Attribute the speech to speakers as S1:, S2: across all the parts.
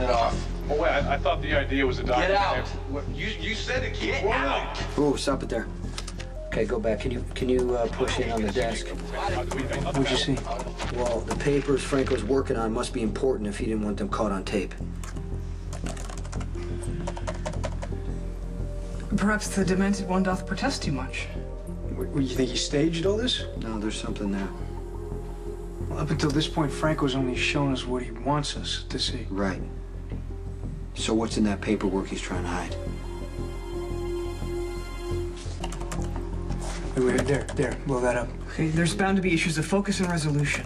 S1: it off.
S2: Oh, wait, I thought the idea was a document.
S1: Get out. You said to keep rolling. Out.
S3: Oh, stop it there. Okay, go back. Can you push in on the desk?
S4: What'd you see?
S3: Well, the papers Franco's working on must be important if he didn't want them caught on tape.
S5: Perhaps the demented one doth protest too much.
S4: You think he staged all this?
S3: No, there's something there.
S4: Well, up until this point, Franco's only shown us what he wants us to see.
S3: Right. So what's in that paperwork he's trying to hide?
S4: Wait, there, blow that up.
S5: Okay, there's bound to be issues of focus and resolution.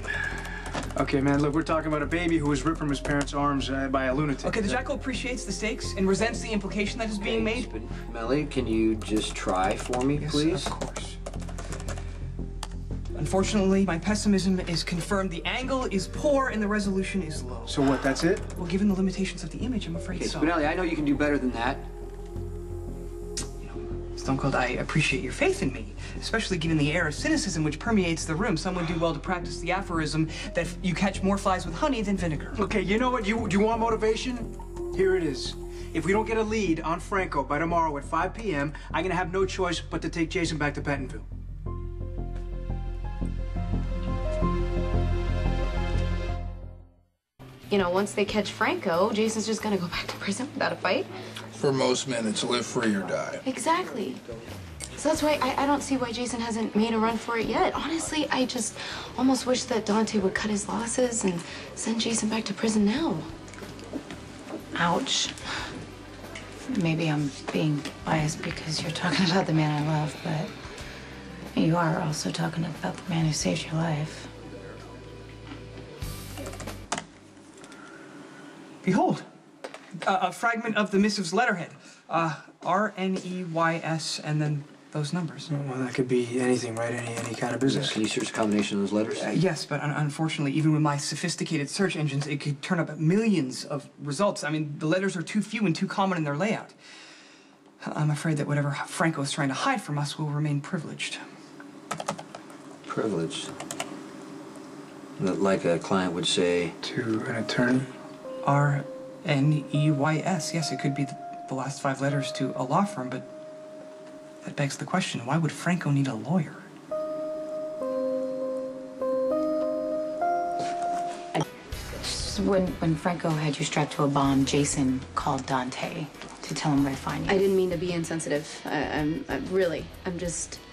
S4: Okay, man, look, we're talking about a baby who was ripped from his parents' arms by a lunatic.
S5: Okay, the Jackal appreciates the stakes and resents the implication that is being made.
S3: But Melly, can you just try for me,
S5: Yes,
S3: please?
S5: of course. Unfortunately, my pessimism is confirmed. The angle is poor and the resolution is low.
S4: So what, that's it?
S5: Well, given the limitations of the image, I'm afraid
S3: Okay,
S5: so.
S3: Spinelli, I know you can do better than that.
S5: Stone Cold, I appreciate your faith in me, especially given the air of cynicism which permeates the room. Some would do well to practice the aphorism that you catch more flies with honey than vinegar.
S4: Okay, you know what? Do you want motivation? Here it is. If we don't get a lead on Franco by tomorrow at 5 p.m., I'm gonna have no choice but to take Jason back to Pentonville.
S6: You know, once they catch Franco, Jason's just gonna go back to prison without a fight.
S7: For most men, it's live free or die.
S6: Exactly. So that's why I don't see why Jason hasn't made a run for it yet. Honestly, I just almost wish that Dante would cut his losses and send Jason back to prison now.
S8: Ouch. Maybe I'm being biased because you're talking about the man I love, but you are also talking about the man who saved your life.
S5: Behold, a fragment of the missive's letterhead. R-N-E-Y-S, and then those numbers.
S4: Well, that could be anything, right? Any kind of business.
S3: Can you search a combination of those letters?
S5: Yes, but unfortunately, even with my sophisticated search engines, it could turn up millions of results. I mean, the letters are too few and too common in their layout. I'm afraid that whatever Franco is trying to hide from us will remain privileged.
S3: Privileged? Like a client would say...
S4: To an attorney?
S5: R-N-E-Y-S. Yes, it could be the last 5 letters to a law firm, but that begs the question, why would Franco need a lawyer?
S8: When Franco had you strapped to a bomb, Jason called Dante to tell him where to find you.
S6: I didn't mean to be insensitive.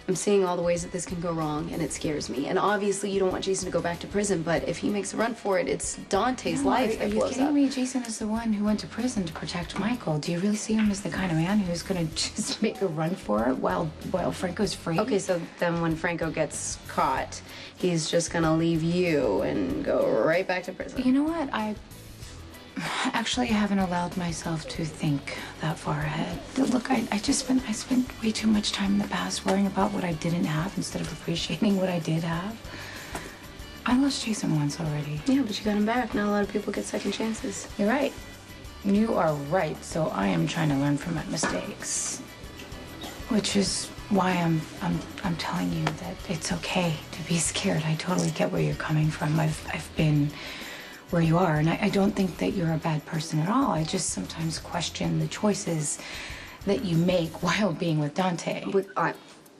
S6: I'm seeing all the ways that this can go wrong, and it scares me. And obviously, you don't want Jason to go back to prison, but if he makes a run for it, it's Dante's life that blows up.
S8: Are you kidding me? Jason is the one who went to prison to protect Michael. Do you really see him as the kind of man who's gonna just make a run for it while Franco's free?
S6: Okay, so then when Franco gets caught, he's just gonna leave you and go right back to prison.
S8: You know what? I haven't allowed myself to think that far ahead. Look, I spent way too much time in the past worrying about what I didn't have instead of appreciating what I did have. I lost Jason once already.
S6: Yeah, but you got him back. Not a lot of people get second chances.
S8: You're right. You are right. So I am trying to learn from my mistakes, which is why I'm telling you that it's okay to be scared. I totally get where you're coming from. I've been where you are, and I don't think that you're a bad person at all. I just sometimes question the choices that you make while being with Dante.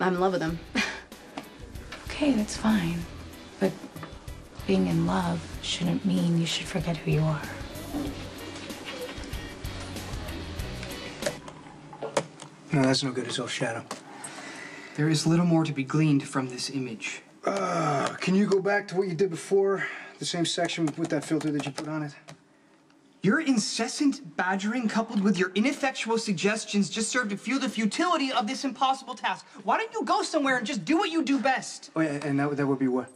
S6: I'm in love with him.
S8: Okay, that's fine. But being in love shouldn't mean you should forget who you are.
S4: No, that's no good. It's all shadow.
S5: There is little more to be gleaned from this image.
S4: Can you go back to what you did before? The same section with that filter that you put on it?
S5: Your incessant badgering coupled with your ineffectual suggestions just serve to fuel the futility of this impossible task. Why don't you go somewhere and just do what you do best?
S4: Oh, yeah, and that would be what?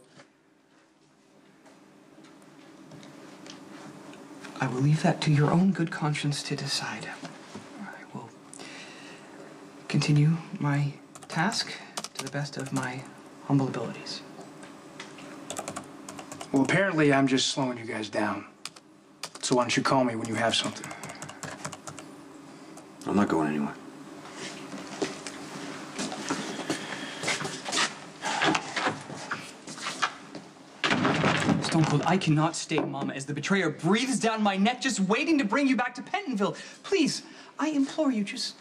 S5: I will leave that to your own good conscience to decide. I will continue my task to the best of my humble abilities.
S4: Well, apparently I'm just slowing you guys down. So why don't you call me when you have something?
S3: I'm not going anywhere.
S5: Stone Cold, I cannot stay, Mama, as the betrayer breathes down my neck just waiting to bring you back to Pentonville. Please, I implore you, just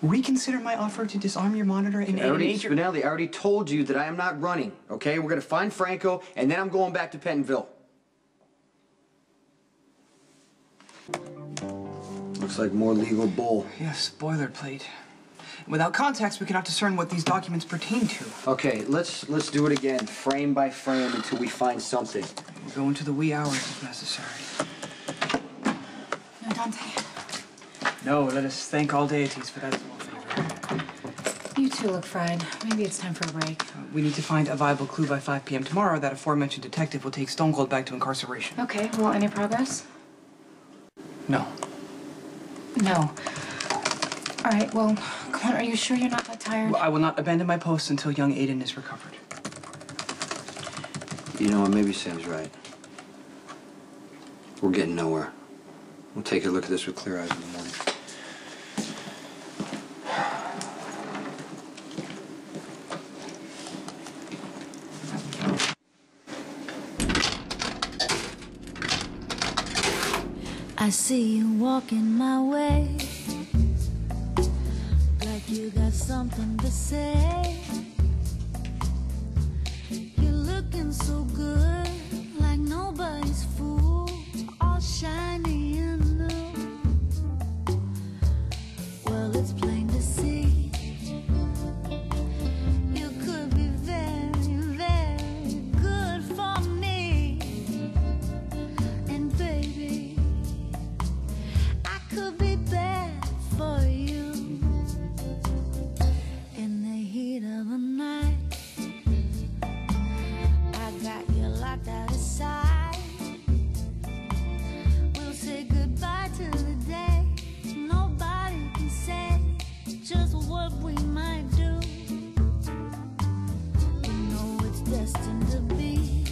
S5: reconsider my offer to disarm your monitor and
S3: Spinelli, I already told you that I am not running, okay? We're gonna find Franco, and then I'm going back to Pentonville. Looks like more legal bull.
S5: Yes, boilerplate. Without context, we cannot discern what these documents pertain to.
S3: Okay, let's do it again, frame by frame, until we find something.
S5: We'll go into the wee hours if necessary.
S8: No, Dante.
S5: No, let us thank all deities for that small favor.
S8: You two look fried. Maybe it's time for a break.
S5: We need to find a viable clue by 5 p.m. tomorrow. That aforementioned detective will take Stone Cold back to incarceration.
S8: Okay, well, any progress?
S5: No.
S8: No. All right, well, come on, are you sure you're not that tired?
S5: Well, I will not abandon my post until young Aiden is recovered.
S3: You know what, maybe Sam's right. We're getting nowhere. We'll take a look at this with clear eyes in the morning.
S9: I see you walking my way, like you got something to say. You're looking so good, like nobody's fool, all shiny and new. Well, it's plain to see you could be very, very good for me. And baby, could be bad for you. In the heat of the night, I got you locked out of sight. We'll say goodbye to the day. Nobody can say just what we might do. You know it's destined to be.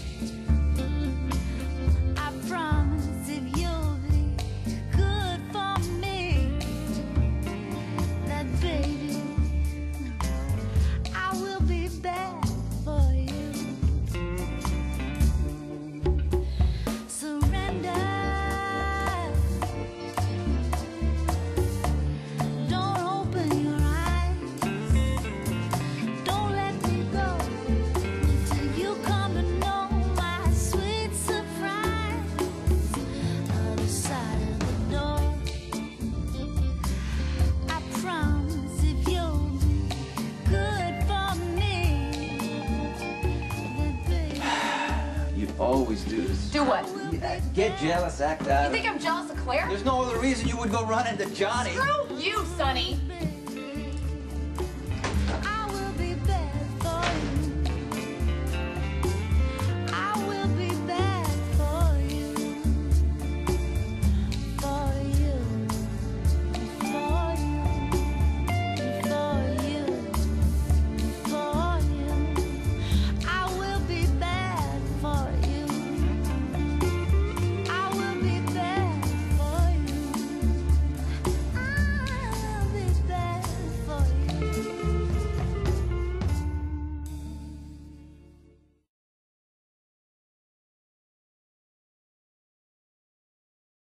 S9: I promise if you'll be good for me, that baby, I will be bad for you. Surrender. Don't open your eyes. Don't let me go till you come to know my sweet surprise. Other side of the door. I promise if you'll be good for me, that baby,
S3: You always do this.
S10: Do what?
S3: Get jealous, act out.
S10: You think I'm jealous of Claire?
S3: There's no other reason you would go run into Johnny.
S10: Screw you, Sonny.